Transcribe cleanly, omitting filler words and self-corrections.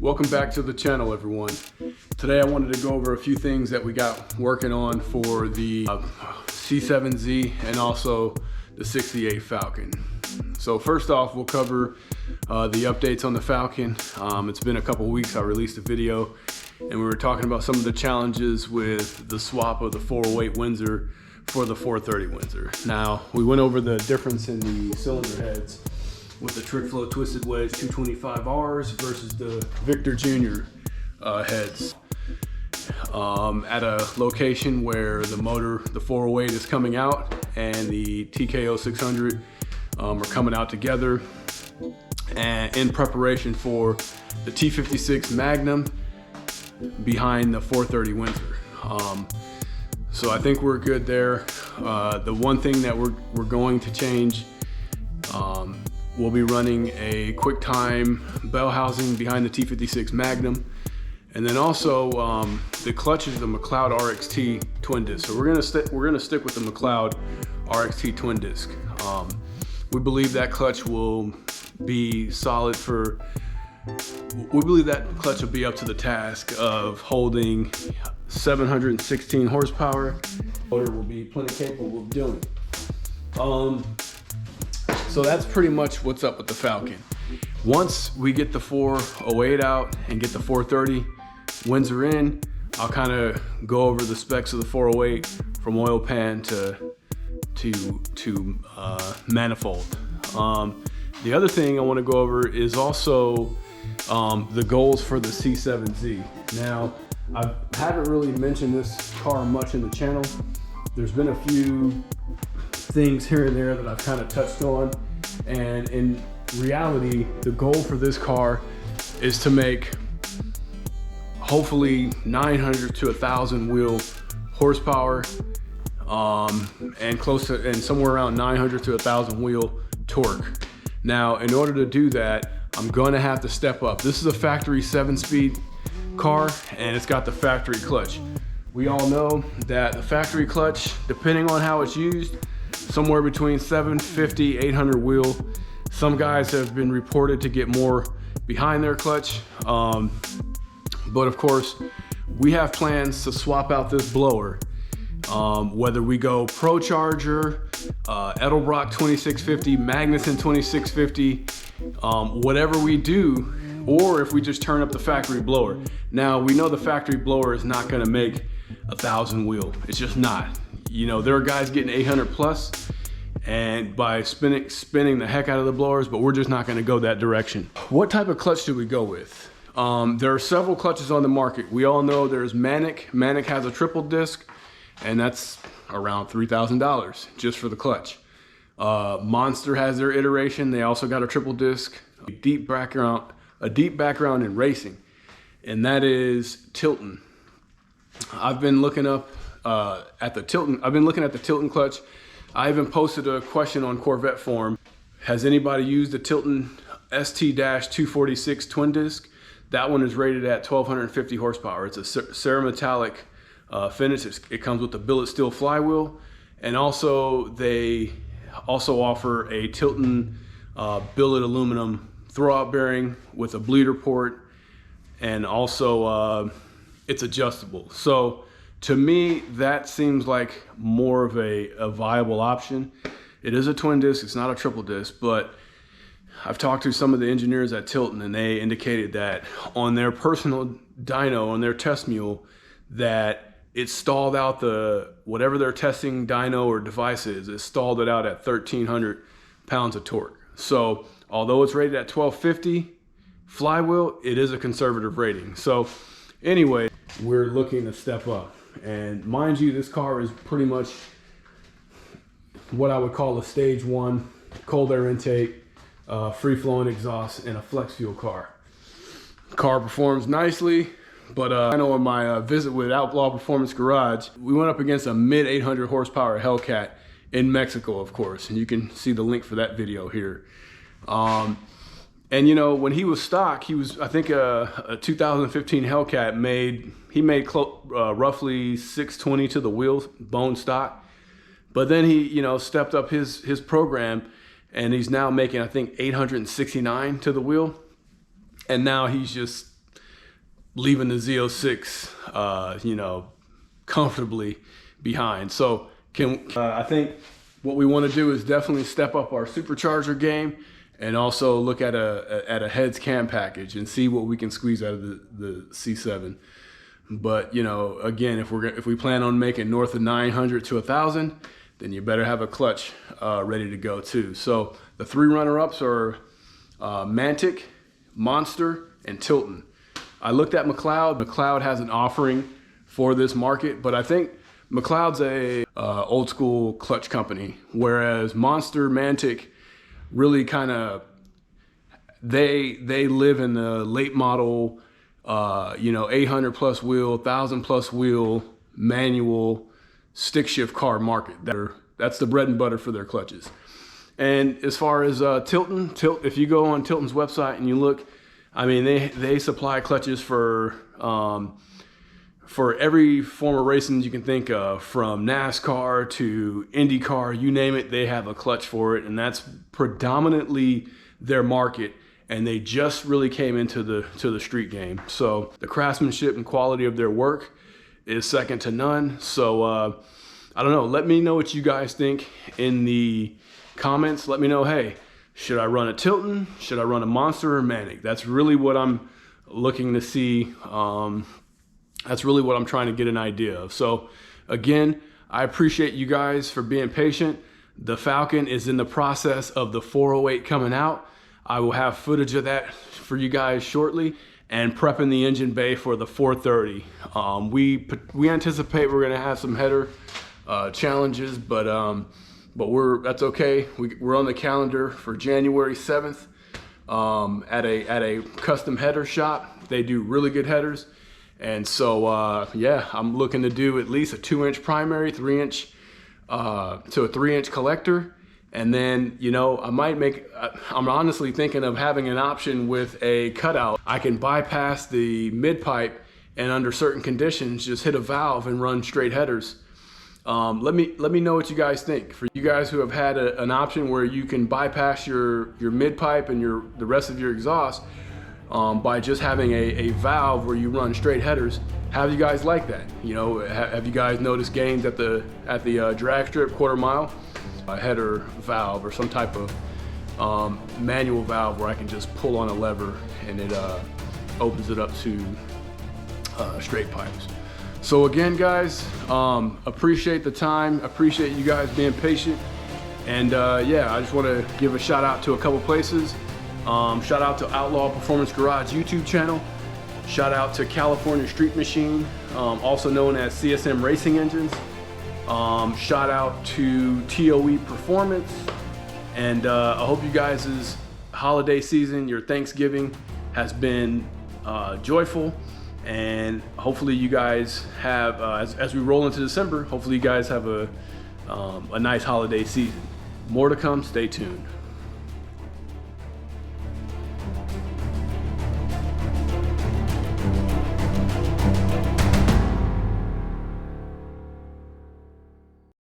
Welcome back to the channel, everyone. Today I wanted to go over a few things that we got working on for the C7Z and also the 68 Falcon. So first off, we'll cover the updates on the Falcon. It's been a couple weeks. I released a video and we were talking about some of the challenges with the swap of the 408 Windsor for the 430 Windsor. Now, we went over the difference in the cylinder heads with the Trick Flow Twisted Wedge 225Rs versus the Victor Jr. Heads. At a location where the motor, the 408 is coming out and the TKO 600 are coming out together, and in preparation for the T56 Magnum behind the 430 Windsor. So I think we're good there. The one thing that we're going to change, we'll be running a QuickTime bell housing behind the T56 Magnum. And then also the clutch is the McLeod RXT twin disc. So we're gonna stick with the McLeod RXT twin disc. We believe that clutch will be solid for, we believe that clutch will be up to the task of holding 716 horsepower. Motor will be plenty capable of doing. So that's pretty much what's up with the Falcon. Once we get the 408 out and get the 430 Windsor in, I'll kind of go over the specs of the 408 from oil pan to manifold. The other thing I want to go over is also the goals for the C7Z. Now, I haven't really mentioned this car much in the channel. There's been a few things here and there that I've kind of touched on, and in reality, the goal for this car is to make hopefully 900 to 1,000 wheel horsepower, and somewhere around 900 to 1,000 wheel torque. Now, in order to do that, I'm going to have to step up. This is a factory 7-speed car, and it's got the factory clutch. We all know that the factory clutch, depending on how it's used, somewhere between 750, 800 wheel. Some guys have been reported to get more behind their clutch. But of course, we have plans to swap out this blower. Whether we go Pro Charger, Edelbrock 2650, Magnuson 2650, whatever we do, or if we just turn up the factory blower. Now, we know the factory blower is not gonna make 1,000 wheel. It's just not. You know, there are guys getting 800 plus and by spinning the heck out of the blowers, but we're just not gonna go that direction. What type of clutch do we go with? There are several clutches on the market. We all know there's Manic. Manic has a triple disc, and that's around $3,000 just for the clutch. Monster has their iteration. They also got a triple disc, a deep background in racing, and that is Tilton. I've been looking up at the Tilton. I've been looking at the Tilton clutch. I even posted a question on Corvette forum. Has anybody used the Tilton ST-246 twin disc? That one is rated at 1,250 horsepower. It's a ceramatic finish. It comes with a billet steel flywheel, and also they also offer a Tilton billet aluminum throwout bearing with a bleeder port, and also it's adjustable. So to me, that seems like more of a viable option. It is a twin disc, it's not a triple disc, but I've talked to some of the engineers at Tilton, and they indicated that on their personal dyno, on their test mule, that it stalled out whatever their testing dyno or device is, it stalled it out at 1,300 pounds of torque. So although it's rated at 1,250 flywheel, it is a conservative rating. So anyway, we're looking to step up. And mind you, this car is pretty much what I would call a stage 1 cold air intake, free-flowing exhaust, and a flex fuel car. Car performs nicely, but I know in my visit with Outlaw Performance Garage, we went up against a mid 800 horsepower Hellcat in Mexico, of course, and you can see the link for that video here. And you know, when he was stock, he was, I think, a 2015 Hellcat made roughly 620 to the wheel, bone stock. But then he, you know, stepped up his program, and he's now making, I think, 869 to the wheel. And now he's just leaving the Z06, you know, comfortably behind. So I think what we want to do is definitely step up our supercharger game, and also look at a heads cam package and see what we can squeeze out of the C7. But you know, again, if we plan on making north of 900 to 1,000, then you better have a clutch ready to go too. So the 3 runner-ups are Mantic, Monster, and Tilton. I looked at McLeod. McLeod has an offering for this market, but I think McLeod's a old school clutch company, whereas Monster, Mantic really kind of, they live in the late model, you know, 800 plus wheel, 1,000 plus wheel, manual, stick shift car market. That's the bread and butter for their clutches. And as far as Tilton, if you go on Tilton's website and you look, I mean, they supply clutches for every form of racing you can think of, from NASCAR to IndyCar, you name it, they have a clutch for it, and that's predominantly their market. And they just really came into the street game. So the craftsmanship and quality of their work is second to none. So I don't know. Let me know what you guys think in the comments. Let me know, hey, should I run a Tilton? Should I run a Monster or Mantic? That's really what I'm looking to see. That's really what I'm trying to get an idea of. So again, I appreciate you guys for being patient. The Falcon is in the process of the 408 coming out. I will have footage of that for you guys shortly, and prepping the engine bay for the 430. We anticipate we're gonna have some header challenges, but that's okay. We're on the calendar for January 7th at a custom header shop. They do really good headers. And so, yeah, I'm looking to do at least a 2-inch primary, 3-inch to a 3-inch collector. And then, you know, I'm honestly thinking of having an option with a cutout. I can bypass the mid pipe and under certain conditions, just hit a valve and run straight headers. Let me know what you guys think. For you guys who have had an option where you can bypass your mid pipe and the rest of your exhaust, by just having a valve where you run straight headers, how do you guys like that? You know, have you guys noticed gains at the drag strip, quarter mile? A header valve or some type of manual valve where I can just pull on a lever and it opens it up to straight pipes. So again, guys, appreciate the time, appreciate you guys being patient, and yeah, I just want to give a shout out to a couple places. Shout out to Outlaw Performance Garage YouTube channel. Shout out to California Street Machine, also known as CSM Racing Engines. Shout out to TOE Performance. And I hope you guys' holiday season, your Thanksgiving, has been joyful. And hopefully you guys have, as we roll into December, hopefully you guys have a nice holiday season. More to come, stay tuned.